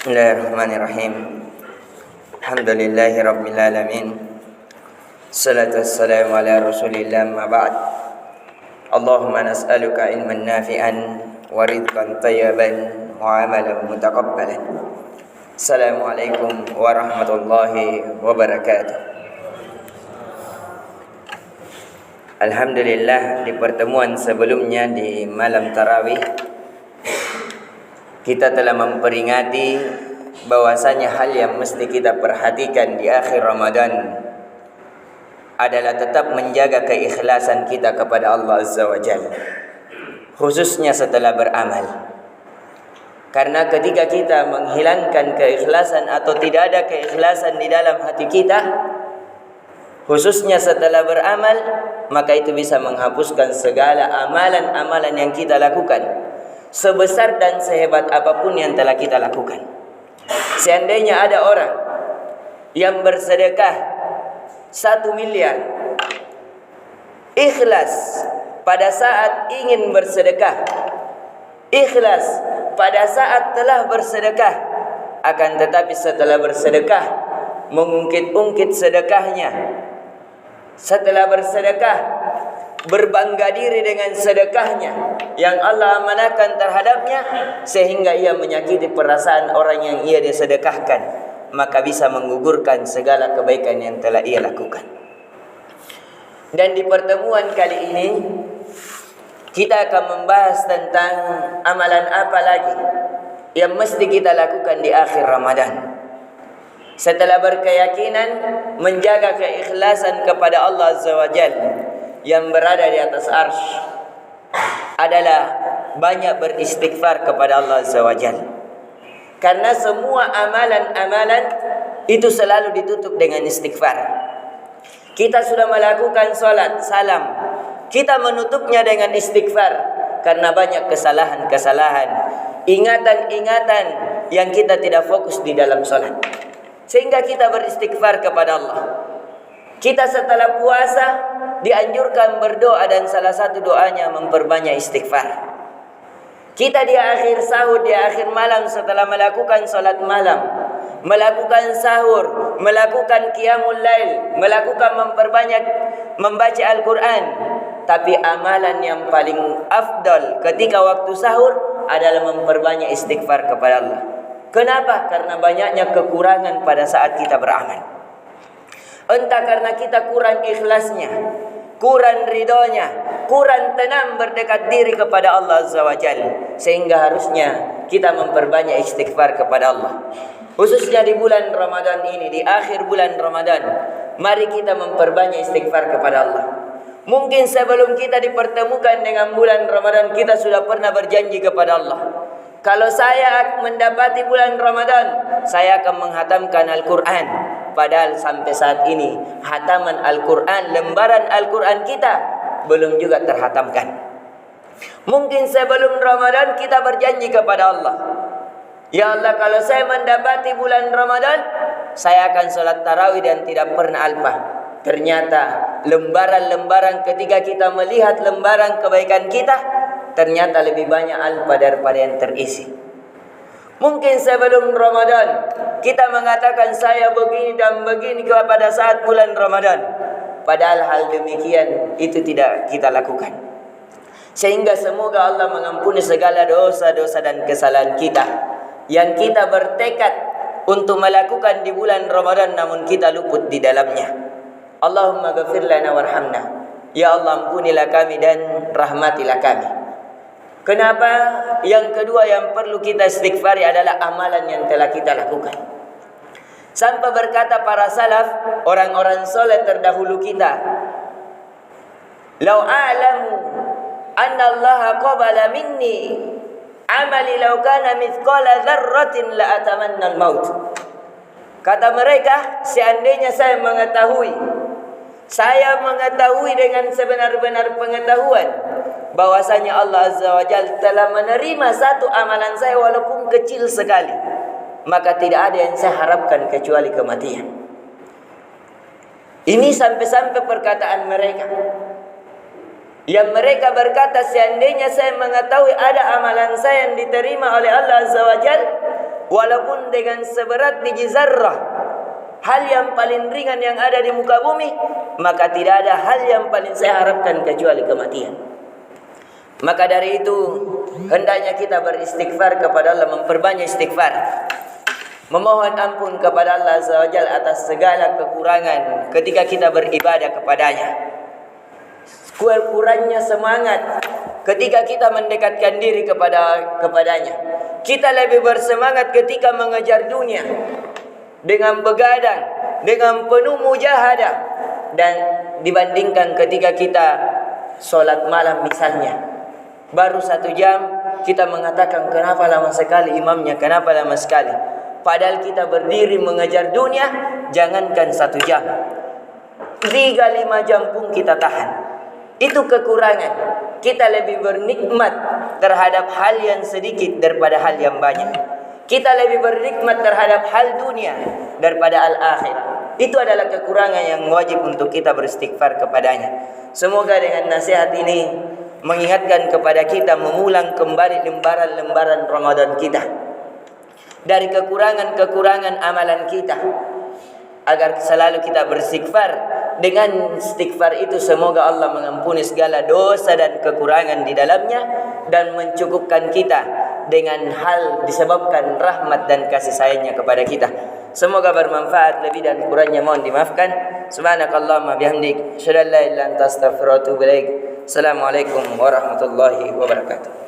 Bismillahirrahmanirrahim. Alhamdulillahi rabbil alamin. Salatu wassalamu ala rasulillah ma ba'd. Allahumma nas'aluka ilman nafi'an wa rizqan tayyiban wa amalan mutaqabbalan. Assalamualaikum warahmatullahi wabarakatuh. Alhamdulillah, di pertemuan sebelumnya di malam tarawih kita telah memperingati bahwasanya hal yang mesti kita perhatikan di akhir Ramadan adalah tetap menjaga keikhlasan kita kepada Allah Azza wa Jalla, khususnya setelah beramal. Karena ketika kita menghilangkan keikhlasan atau tidak ada keikhlasan di dalam hati kita, khususnya setelah beramal, maka itu bisa menghapuskan segala amalan-amalan yang kita lakukan, sebesar dan sehebat apapun yang telah kita lakukan. Seandainya ada orang yang bersedekah 1 miliar, ikhlas pada saat ingin bersedekah, ikhlas pada saat telah bersedekah, akan tetapi setelah bersedekah mengungkit-ungkit sedekahnya, setelah bersedekah berbangga diri dengan sedekahnya yang Allah amanahkan terhadapnya, sehingga ia menyakiti perasaan orang yang ia disedekahkan, maka bisa menggugurkan segala kebaikan yang telah ia lakukan. Dan di pertemuan kali ini kita akan membahas tentang amalan apa lagi yang mesti kita lakukan di akhir Ramadan. Setelah berkeyakinan menjaga keikhlasan kepada Allah Azza wa Jalla yang berada di atas arsy, adalah banyak beristighfar kepada Allah Azza wa Jalla. Karena semua amalan-amalan itu selalu ditutup dengan istighfar. Kita sudah melakukan salat, salam, kita menutupnya dengan istighfar karena banyak kesalahan-kesalahan, ingatan-ingatan yang kita tidak fokus di dalam salat, sehingga kita beristighfar kepada Allah. Kita setelah puasa dianjurkan berdoa, dan salah satu doanya memperbanyak istighfar. Kita di akhir sahur, di akhir malam setelah melakukan salat malam, melakukan sahur, melakukan qiyamul lail, melakukan memperbanyak membaca Al-Quran. Tapi amalan yang paling afdal ketika waktu sahur adalah memperbanyak istighfar kepada Allah. Kenapa? Karena banyaknya kekurangan pada saat kita beramal. Entah karena kita kurang ikhlasnya, kurang ridhonya, kurang tenang berdekat diri kepada Allah Azza wa Jalla, sehingga harusnya kita memperbanyak istighfar kepada Allah. Khususnya di bulan Ramadan ini, di akhir bulan Ramadan, mari kita memperbanyak istighfar kepada Allah. Mungkin sebelum kita dipertemukan dengan bulan Ramadan, kita sudah pernah berjanji kepada Allah, kalau saya mendapati bulan Ramadan, saya akan menghatamkan Al-Quran. Padahal sampai saat ini hataman Al-Quran, lembaran Al-Quran kita belum juga terhatamkan. Mungkin sebelum Ramadan kita berjanji kepada Allah, ya Allah, kalau saya mendapati bulan Ramadan, saya akan sholat tarawih dan tidak pernah alpa. Ternyata lembaran-lembaran, ketika kita melihat lembaran kebaikan kita, ternyata lebih banyak alpa daripada yang terisi. Mungkin sebelum Ramadan kita mengatakan saya begini dan begini pada saat bulan Ramadan, padahal hal demikian itu tidak kita lakukan. Sehingga semoga Allah mengampuni segala dosa-dosa dan kesalahan kita yang kita bertekad untuk melakukan di bulan Ramadan namun kita luput di dalamnya. Allahumma ghafir lana warhamna, ya Allah, ampunilah kami dan rahmatilah kami. Kenapa? Yang kedua yang perlu kita istighfari adalah amalan yang telah kita lakukan. Sampai berkata para salaf, orang-orang soleh terdahulu kita, "Lau a'lamu anna Allah qabala minni amali law kana mithqala dzarratin la atamanna al-maut." Kata mereka, seandainya saya mengetahui dengan sebenar-benar pengetahuan bahwasanya Allah Azza wa Jalla telah menerima satu amalan saya walaupun kecil sekali, maka tidak ada yang saya harapkan kecuali kematian. Ini sampai-sampai perkataan mereka. Yang mereka berkata, seandainya saya mengetahui ada amalan saya yang diterima oleh Allah Azza wa Jal, walaupun dengan seberat biji zarrah, hal yang paling ringan yang ada di muka bumi, maka tidak ada hal yang paling saya harapkan kecuali kematian. Maka dari itu, hendaknya kita beristighfar kepada Allah, memperbanyak istighfar, memohon ampun kepada Allah Azza wa Jal atas segala kekurangan ketika kita beribadah kepadanya. Kurangnya semangat ketika kita mendekatkan diri kepadanya. Kita lebih bersemangat ketika mengejar dunia dengan begadang, dengan penuh mujahadah, dan dibandingkan ketika kita solat malam misalnya, baru 1 jam kita mengatakan kenapa lama sekali imamnya, kenapa lama sekali. Padahal kita berdiri mengejar dunia, jangankan 1 jam, 3-5 jam pun kita tahan. Itu kekurangan. Kita lebih bernikmat terhadap hal yang sedikit daripada hal yang banyak. Kita lebih bernikmat terhadap hal dunia daripada al-akhirah. Itu adalah kekurangan yang wajib untuk kita beristighfar kepadanya. Semoga dengan nasihat ini mengingatkan kepada kita mengulang kembali lembaran-lembaran Ramadan kita, dari kekurangan-kekurangan amalan kita, agar selalu kita beristighfar. Dengan istighfar itu semoga Allah mengampuni segala dosa dan kekurangan di dalamnya, dan mencukupkan kita dengan hal disebabkan rahmat dan kasih sayangnya kepada kita. Semoga bermanfaat, lebih dan kurangnya mohon dimaafkan. Subhanakallahumma bihamdik, asyhadu an la ilaha illa anta astaghfiruka wa atubu ilaik. Assalamualaikum warahmatullahi wabarakatuh.